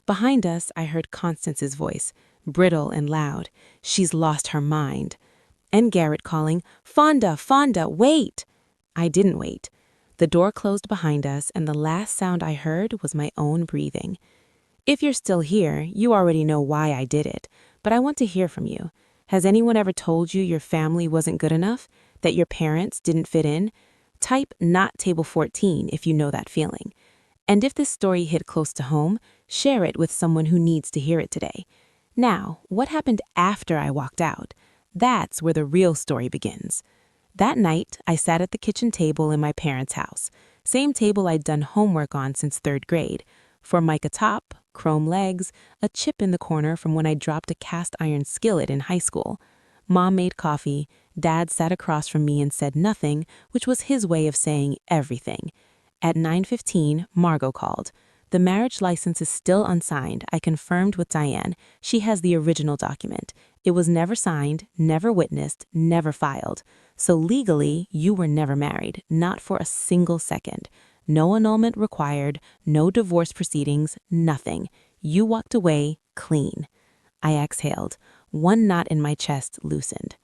Behind us, I heard Constance's voice, brittle and loud. She's lost her mind. And Garrett calling, Fonda, Fonda, wait! I didn't wait. The door closed behind us, and the last sound I heard was my own breathing. If you're still here, you already know why I did it, but I want to hear from you. Has anyone ever told you your family wasn't good enough? That your parents didn't fit in? Type not table 14 if you know that feeling. And if this story hit close to home, share it with someone who needs to hear it today. Now, what happened after I walked out? That's where the real story begins. That night, I sat at the kitchen table in my parents' house, same table I'd done homework on since 3rd grade. Formica top, chrome legs, a chip in the corner from when I dropped a cast iron skillet in high school. Mom made coffee. Dad sat across from me and said nothing, which was his way of saying everything. At 9:15, Margot called. The marriage license is still unsigned. I confirmed with Diane. She has the original document. It was never signed, never witnessed, never filed. So legally, you were never married, not for a single second. No annulment required, no divorce proceedings, nothing. You walked away clean. I exhaled. One knot in my chest loosened.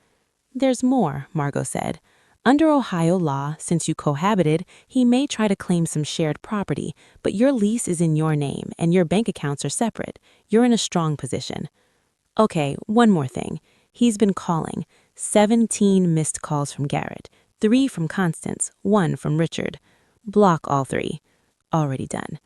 There's more, Margot said. Under Ohio law, since you cohabited, he may try to claim some shared property, but your lease is in your name and your bank accounts are separate. You're in a strong position. Okay, one more thing. He's been calling. 17 missed calls from Garrett, 3 from Constance, 1 from Richard. Block all 3. Already done.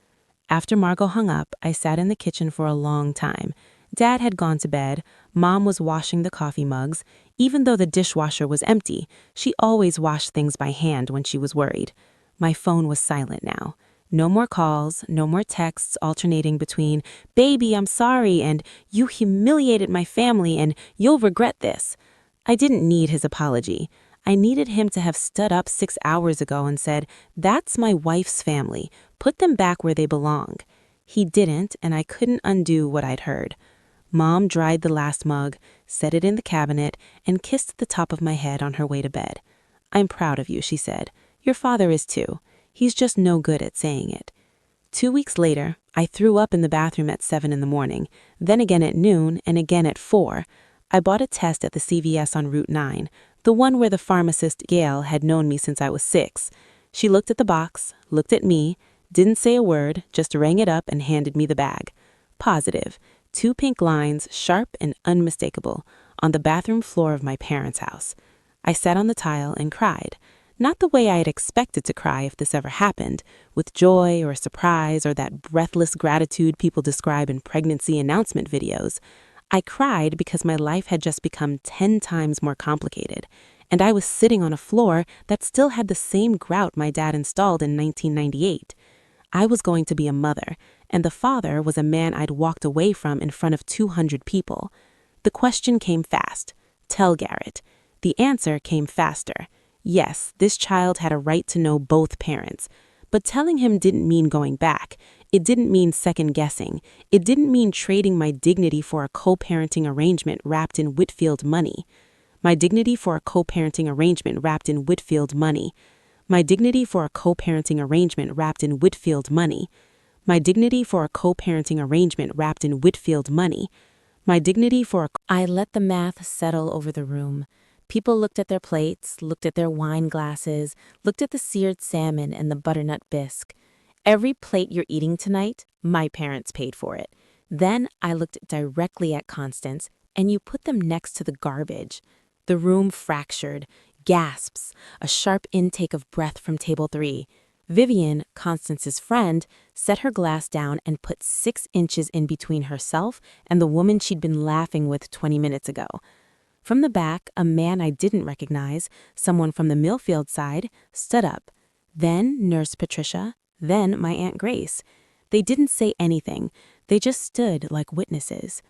After Margot hung up, I sat in the kitchen for a long time. Dad had gone to bed. Mom was washing the coffee mugs. Even though the dishwasher was empty, she always washed things by hand when she was worried. My phone was silent now. No more calls, no more texts alternating between, "Baby, I'm sorry," and "You humiliated my family," and "You'll regret this." I didn't need his apology. I needed him to have stood up 6 hours ago and said, "That's my wife's family. Put them back where they belong." He didn't, and I couldn't undo what I'd heard. Mom dried the last mug, set it in the cabinet, and kissed the top of my head on her way to bed. "I'm proud of you," she said. "Your father is too. He's just no good at saying it." 2 weeks later, I threw up in the bathroom at 7 in the morning, then again at noon and again at 4. I bought a test at the CVS on Route 9, the one where the pharmacist Gail had known me since I was 6. She looked at the box, looked at me, didn't say a word, just rang it up and handed me the bag. Positive. 2 pink lines, sharp and unmistakable, on the bathroom floor of my parents' house. I sat on the tile and cried. Not the way I had expected to cry if this ever happened, with joy or surprise or that breathless gratitude people describe in pregnancy announcement videos. I cried because my life had just become 10 times more complicated, and I was sitting on a floor that still had the same grout my dad installed in 1998. I was going to be a mother, and the father was a man I'd walked away from in front of 200 people. The question came fast. Tell Garrett. The answer came faster. Yes, this child had a right to know both parents. But telling him didn't mean going back. It didn't mean second-guessing. It didn't mean trading my dignity for a co-parenting arrangement wrapped in Whitfield money. My dignity for a co-parenting arrangement wrapped in Whitfield money. My dignity for a co-parenting arrangement wrapped in Whitfield money. My dignity for a co-parenting arrangement wrapped in Whitfield money. My dignity for a... I let the math settle over the room. People looked at their plates, looked at their wine glasses, looked at the seared salmon and the butternut bisque. Every plate you're eating tonight, my parents paid for it. Then I looked directly at Constance, and you put them next to the garbage. The room fractured, gasps, a sharp intake of breath from table 3. Vivian, Constance's friend, set her glass down and put 6 inches in between herself and the woman she'd been laughing with 20 minutes ago. From the back, a man I didn't recognize, someone from the Millfield side, stood up. Then Nurse Patricia, then my Aunt Grace. They didn't say anything. They just stood like witnesses.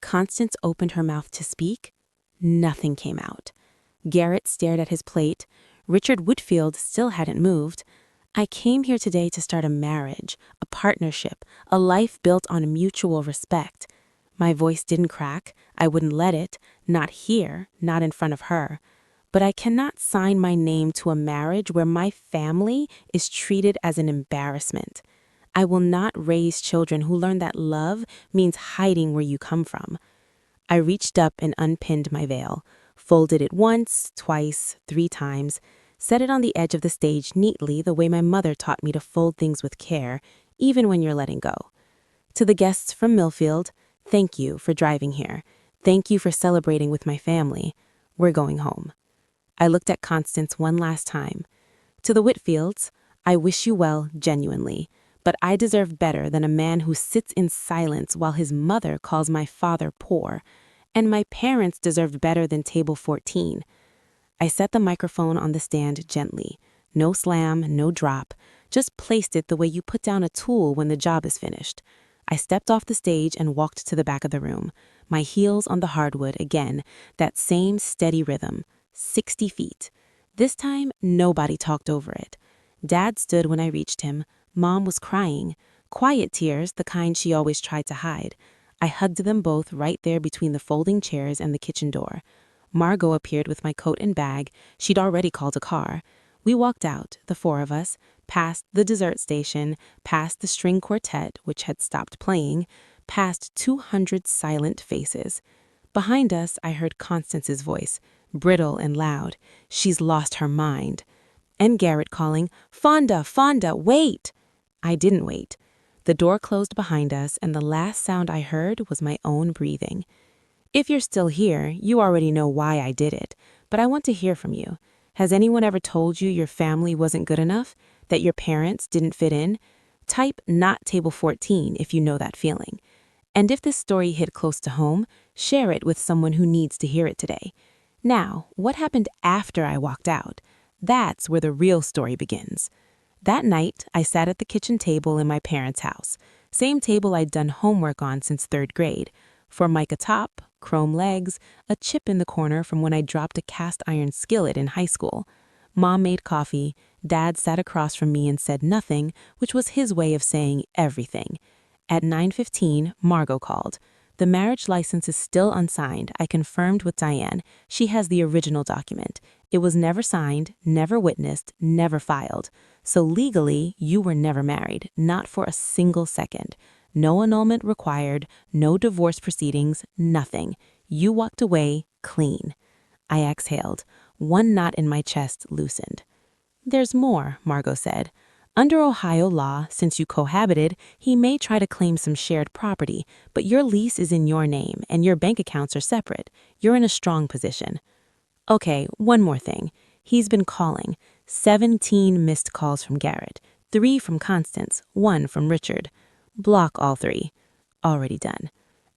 Constance opened her mouth to speak. Nothing came out. Garrett stared at his plate. Richard Whitfield still hadn't moved. I came here today to start a marriage, a partnership, a life built on mutual respect. My voice didn't crack. I wouldn't let it. Not here, not in front of her. But I cannot sign my name to a marriage where my family is treated as an embarrassment. I will not raise children who learn that love means hiding where you come from. I reached up and unpinned my veil, folded it once, twice, 3 times, set it on the edge of the stage neatly the way my mother taught me to fold things with care, even when you're letting go. To the guests from Millfield, thank you for driving here. Thank you for celebrating with my family. We're going home. I looked at Constance one last time. To the Whitfields, I wish you well, genuinely, but I deserve better than a man who sits in silence while his mother calls my father poor, and my parents deserved better than table 14. I set the microphone on the stand gently. No slam, no drop, just placed it the way you put down a tool when the job is finished. I stepped off the stage and walked to the back of the room, my heels on the hardwood again, that same steady rhythm, 60 feet. This time, nobody talked over it. Dad stood when I reached him. Mom was crying, quiet tears, the kind she always tried to hide. I hugged them both right there between the folding chairs and the kitchen door. Margot appeared with my coat and bag. She'd already called a car. We walked out, the 4 of us, past the dessert station, past the string quartet, which had stopped playing, past 200 silent faces. Behind us, I heard Constance's voice, brittle and loud. She's lost her mind. And Garrett calling, Fonda, Fonda, wait! I didn't wait. The door closed behind us, and the last sound I heard was my own breathing. If you're still here, you already know why I did it, but I want to hear from you. Has anyone ever told you your family wasn't good enough? That your parents didn't fit in? Type not table 14 if you know that feeling. And if this story hit close to home, share it with someone who needs to hear it today. Now, what happened after I walked out? That's where the real story begins. That night, I sat at the kitchen table in my parents' house, same table I'd done homework on since 3rd grade. Formica top, chrome legs, a chip in the corner from when I dropped a cast iron skillet in high school. Mom made coffee. Dad sat across from me and said nothing, which was his way of saying everything. At 9:15, Margot called. The marriage license is still unsigned. I confirmed with Diane. She has the original document. It was never signed, never witnessed, never filed. So legally, you were never married, not for a single second. No annulment required, no divorce proceedings, nothing. You walked away clean. I exhaled. One knot in my chest loosened. There's more, Margot said. Under Ohio law, since you cohabited, he may try to claim some shared property, but your lease is in your name and your bank accounts are separate. You're in a strong position. Okay, one more thing. He's been calling. 17 missed calls from Garrett, 3 from Constance, 1 from Richard. Block all 3. Already done.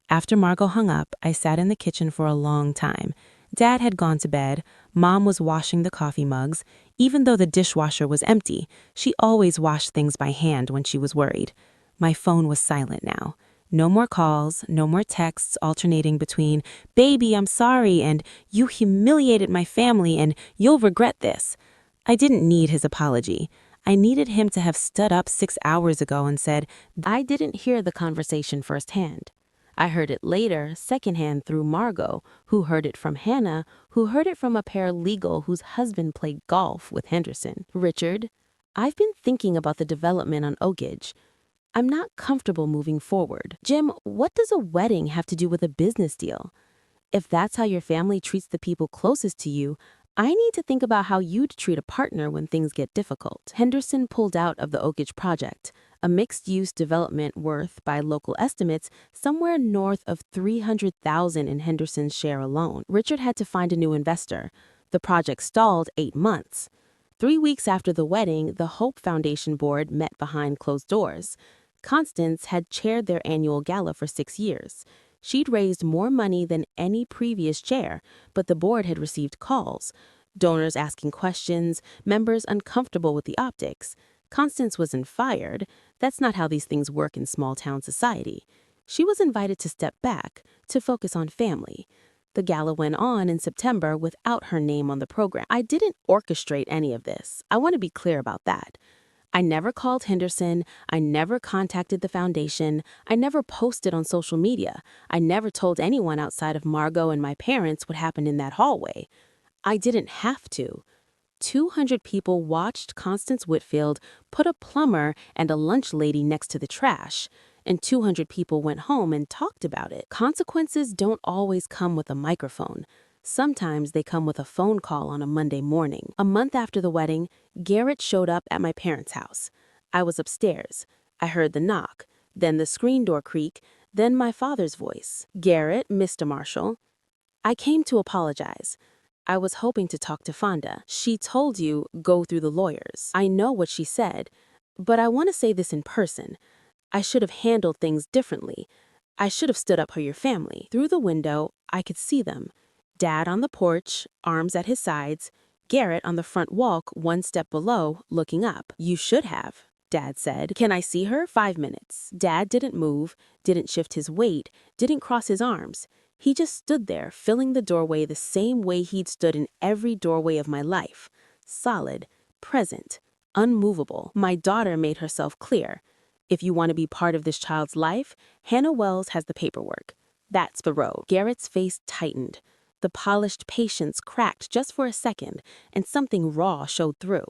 After Margot hung up, I sat in the kitchen for a long time. Dad had gone to bed. Mom was washing the coffee mugs. Even though the dishwasher was empty, she always washed things by hand when she was worried. My phone was silent now. No more calls, no more texts alternating between, "Baby, I'm sorry," and "You humiliated my family," and "You'll regret this." I didn't need his apology. I needed him to have stood up 6 hours ago and said, I didn't hear the conversation firsthand. I heard it later, secondhand through Margot, who heard it from Hannah, who heard it from a paralegal whose husband played golf with Henderson. Richard, I've been thinking about the development on Oakage. I'm not comfortable moving forward. Jim, what does a wedding have to do with a business deal? If that's how your family treats the people closest to you, I need to think about how you'd treat a partner when things get difficult. Henderson pulled out of the Oakage project, a mixed-use development worth, by local estimates, somewhere north of $300,000 in Henderson's share alone. Richard had to find a new investor. The project stalled 8 months. 3 weeks after the wedding, the Hope Foundation board met behind closed doors. Constance had chaired their annual gala for 6 years. She'd raised more money than any previous chair, but the board had received calls. Donors asking questions, members uncomfortable with the optics. Constance wasn't fired. That's not how these things work in small-town society. She was invited to step back, to focus on family. The gala went on in September without her name on the program. I didn't orchestrate any of this. I want to be clear about that. I never called Henderson. I never contacted the foundation. I never posted on social media. I never told anyone outside of Margot and my parents what happened in that hallway. I didn't have to. 200 people watched Constance Whitfield put a plumber and a lunch lady next to the trash, and 200 people went home and talked about it. Consequences don't always come with a microphone. Sometimes they come with a phone call on a Monday morning. A month after the wedding, Garrett showed up at my parents' house. I was upstairs. I heard the knock, then the screen door creak, then my father's voice. "Garrett, Mr. Marshall." I came to apologize. I was hoping to talk to Fonda. "She told you, go through the lawyers." I know what she said, but I want to say this in person. I should have handled things differently. I should have stood up for your family. Through the window, I could see them. Dad on the porch, arms at his sides. Garrett on the front walk, one step below, looking up. "You should have," Dad said. "Can I see her? 5 minutes." Dad didn't move, didn't shift his weight, didn't cross his arms. He just stood there, filling the doorway the same way he'd stood in every doorway of my life. Solid, present, unmovable. My daughter made herself clear. If you want to be part of this child's life, Hannah Wells has the paperwork. That's the road. Garrett's face tightened. The polished patience cracked just for a second, and something raw showed through.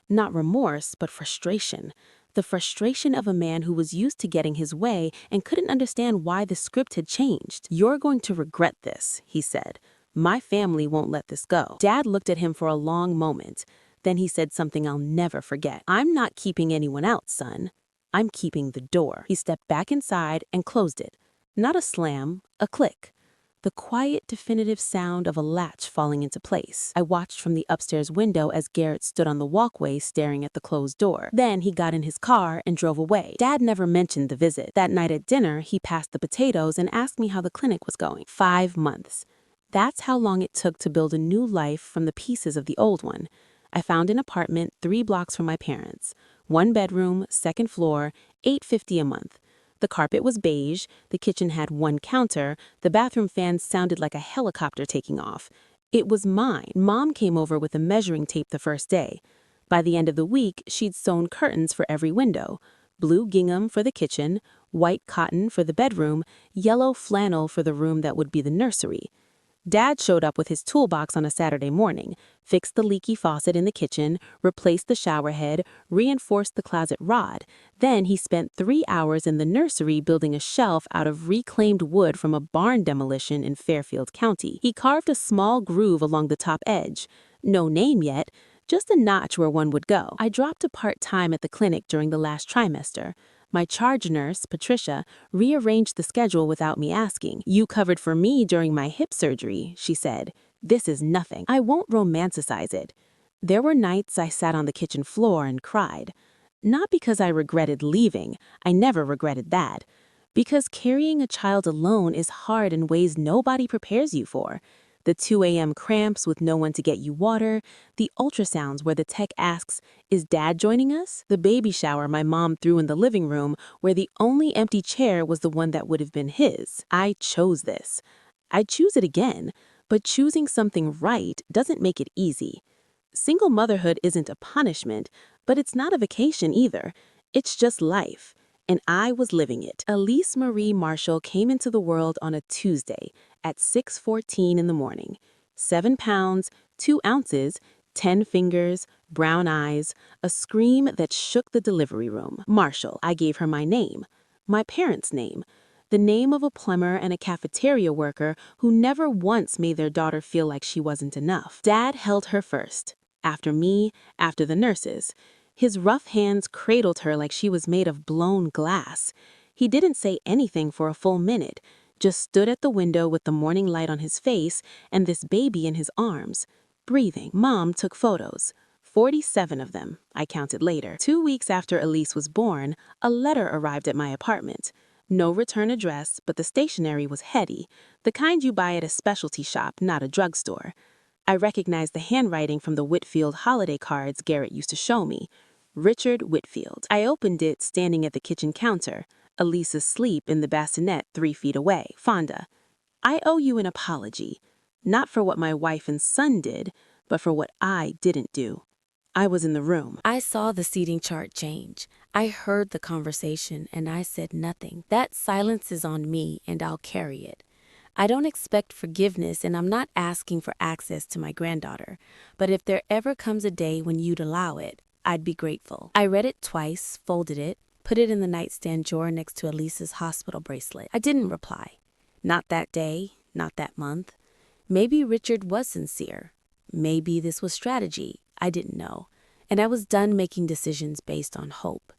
Not remorse, but frustration. The frustration of a man who was used to getting his way and couldn't understand why the script had changed. "You're going to regret this," he said. "My family won't let this go." Dad looked at him for a long moment. Then he said something I'll never forget. "I'm not keeping anyone out, son. I'm keeping the door." He stepped back inside and closed it. Not a slam, a click. The quiet, definitive sound of a latch falling into place. I watched from the upstairs window as Garrett stood on the walkway staring at the closed door. Then he got in his car and drove away. Dad never mentioned the visit. That night at dinner, he passed the potatoes and asked me how the clinic was going. 5 months. That's how long it took to build a new life from the pieces of the old one. I found an apartment 3 blocks from my parents. 1 bedroom, 2nd floor, $850 a month. The carpet was beige, the kitchen had 1 counter, the bathroom fan sounded like a helicopter taking off. It was mine. Mom came over with a measuring tape the first day. By the end of the week, she'd sewn curtains for every window. Blue gingham for the kitchen, white cotton for the bedroom, yellow flannel for the room that would be the nursery. Dad showed up with his toolbox on a Saturday morning, fixed the leaky faucet in the kitchen, replaced the shower head, reinforced the closet rod. Then he spent 3 hours in the nursery building a shelf out of reclaimed wood from a barn demolition in Fairfield County. He carved a small groove along the top edge. No name yet, just a notch where one would go. I dropped a part-time at the clinic during the last trimester. My charge nurse, Patricia, rearranged the schedule without me asking. "You covered for me during my hip surgery," she said. "This is nothing. I won't romanticize it." There were nights I sat on the kitchen floor and cried. Not because I regretted leaving. I never regretted that. Because carrying a child alone is hard in ways nobody prepares you for. The 2 a.m. cramps with no one to get you water, the ultrasounds where the tech asks, "Is Dad joining us?" The baby shower my mom threw in the living room where the only empty chair was the one that would have been his. I chose this. I'd choose it again, but choosing something right doesn't make it easy. Single motherhood isn't a punishment, but it's not a vacation either. It's just life. And I was living it. Elise Marie Marshall came into the world on a Tuesday at 6:14 in the morning. 7 pounds, 2 ounces, 10 fingers, brown eyes, a scream that shook the delivery room. Marshall. I gave her my name. My parents' name. The name of a plumber and a cafeteria worker who never once made their daughter feel like she wasn't enough. Dad held her first. After me, after the nurses. His rough hands cradled her like she was made of blown glass. He didn't say anything for a full minute, just stood at the window with the morning light on his face and this baby in his arms, breathing. Mom took photos. 47 of them, I counted later. 2 weeks after Elise was born, a letter arrived at my apartment. No return address, but the stationery was heady, the kind you buy at a specialty shop, not a drugstore. I recognized the handwriting from the Whitfield holiday cards Garrett used to show me. Richard Whitfield. I opened it standing at the kitchen counter. Elise asleep in the bassinet 3 feet away. Fonda. I owe you an apology. Not for what my wife and son did, but for what I didn't do. I was in the room. I saw the seating chart change. I heard the conversation and I said nothing. That silence is on me and I'll carry it. I don't expect forgiveness and I'm not asking for access to my granddaughter. But if there ever comes a day when you'd allow it, I'd be grateful. I read it twice, folded it, put it in the nightstand drawer next to Elise's hospital bracelet. I didn't reply. Not that day, not that month. Maybe Richard was sincere. Maybe this was strategy. I didn't know. And I was done making decisions based on hope.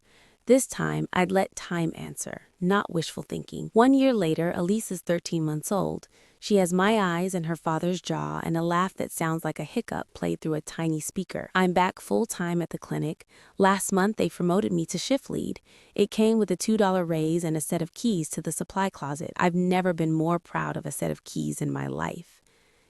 This time, I'd let time answer, not wishful thinking. 1 year later, Elise is 13 months old. She has my eyes and her father's jaw and a laugh that sounds like a hiccup played through a tiny speaker. I'm back full-time at the clinic. Last month, they promoted me to shift lead. It came with a $2 raise and a set of keys to the supply closet. I've never been more proud of a set of keys in my life.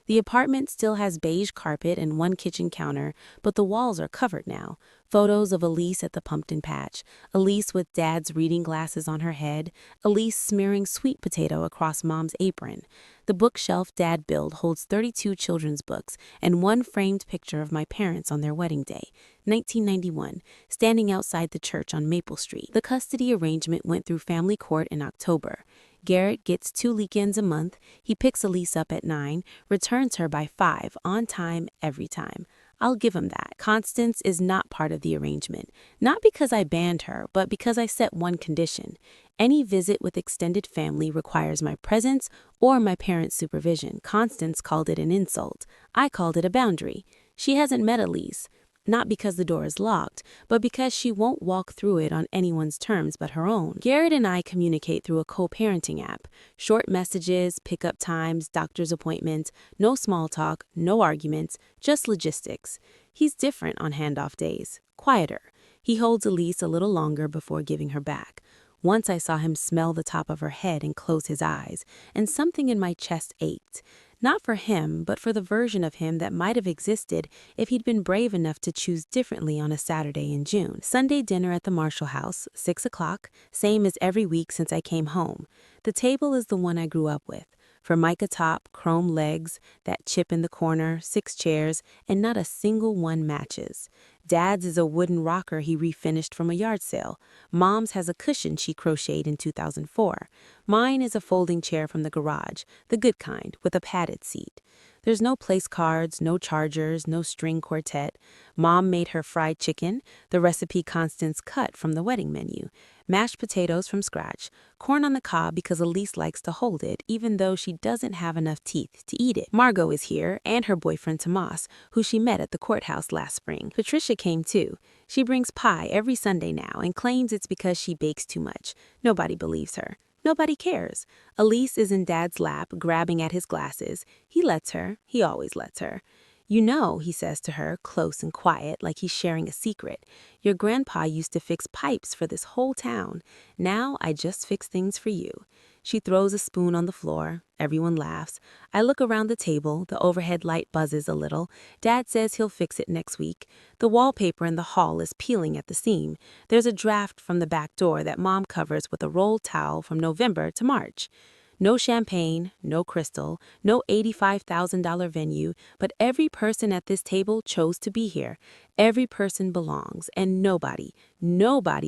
The apartment still has beige carpet and 1 kitchen counter, but the walls are covered now. Photos of Elise at the pumpkin patch, Elise with Dad's reading glasses on her head, Elise smearing sweet potato across Mom's apron. The bookshelf Dad built holds 32 children's books and 1 framed picture of my parents on their wedding day, 1991, standing outside the church on Maple Street. The custody arrangement went through family court in October. Garrett gets 2 weekends a month. He picks Elise up at 9, returns her by 5, on time, every time. I'll give him that. Constance is not part of the arrangement. Not because I banned her, but because I set one condition. Any visit with extended family requires my presence or my parents' supervision. Constance called it an insult. I called it a boundary. She hasn't met Elise. Not because the door is locked, but because she won't walk through it on anyone's terms but her own. Garrett and I communicate through a co-parenting app. Short messages, pickup times, doctor's appointments, no small talk, no arguments, just logistics. He's different on handoff days, quieter. He holds Elise a little longer before giving her back. Once I saw him smell the top of her head and close his eyes, and something in my chest ached. Not for him, but for the version of him that might have existed if he'd been brave enough to choose differently on a Saturday in June. Sunday dinner at the Marshall house, 6 o'clock, same as every week since I came home. The table is the one I grew up with. Formica top, chrome legs, that chip in the corner, 6 chairs, and not a single one matches. Dad's is a wooden rocker he refinished from a yard sale. Mom's has a cushion she crocheted in 2004. Mine is a folding chair from the garage, the good kind, with a padded seat. There's no place cards, no chargers, no string quartet. Mom made her fried chicken, the recipe Constance cut from the wedding menu. Mashed potatoes from scratch, corn on the cob because Elise likes to hold it, even though she doesn't have enough teeth to eat it. Margot is here, and her boyfriend Tomas, who she met at the courthouse last spring. Patricia came too. She brings pie every Sunday now and claims it's because she bakes too much. Nobody believes her. Nobody cares. Elise is in Dad's lap, grabbing at his glasses. He lets her. He always lets her. You know, he says to her, close and quiet, like he's sharing a secret. Your grandpa used to fix pipes for this whole town. Now I just fix things for you. She throws a spoon on the floor. Everyone laughs. I look around the table. The overhead light buzzes a little. Dad says he'll fix it next week. The wallpaper in the hall is peeling at the seam. There's a draft from the back door that Mom covers with a rolled towel from November to March. No champagne, no crystal, no $85,000 venue, but every person at this table chose to be here. Every person belongs, and nobody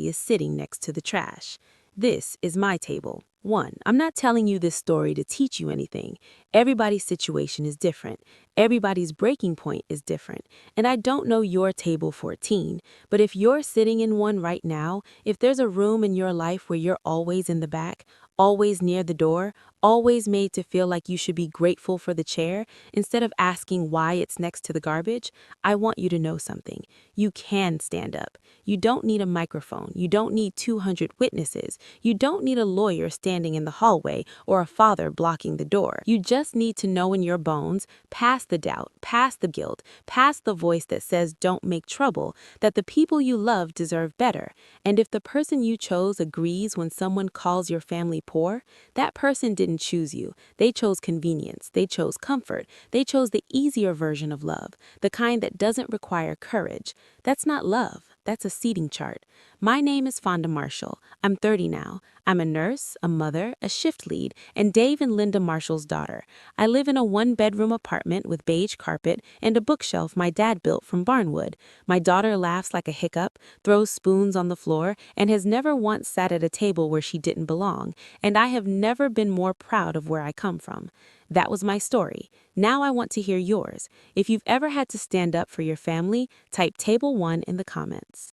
is sitting next to the trash. This is my table. 1. I'm not telling you this story to teach you anything. Everybody's situation is different. Everybody's breaking point is different. And I don't know your table 14, but if you're sitting in one right now, if there's a room in your life where you're always in the back, always near the door, always made to feel like you should be grateful for the chair, instead of asking why it's next to the garbage, I want you to know something. You can stand up. You don't need a microphone. You don't need 200 witnesses. You don't need a lawyer standing in the hallway or a father blocking the door. You just need to know in your bones, past the doubt, past the guilt, past the voice that says don't make trouble, that the people you love deserve better. And if the person you chose agrees when someone calls your family poor, that person didn't choose you. They chose convenience. They chose comfort. They chose the easier version of love, the kind that doesn't require courage. That's not love. That's a seating chart. My name is Fonda Marshall. I'm 30 now. I'm a nurse, a mother, a shift lead, and Dave and Linda Marshall's daughter. I live in a 1-bedroom apartment with beige carpet and a bookshelf my dad built from barnwood. My daughter laughs like a hiccup, throws spoons on the floor, and has never once sat at a table where she didn't belong. And I have never been more proud of where I come from. That was my story. Now I want to hear yours. If you've ever had to stand up for your family, type Table 1 in the comments.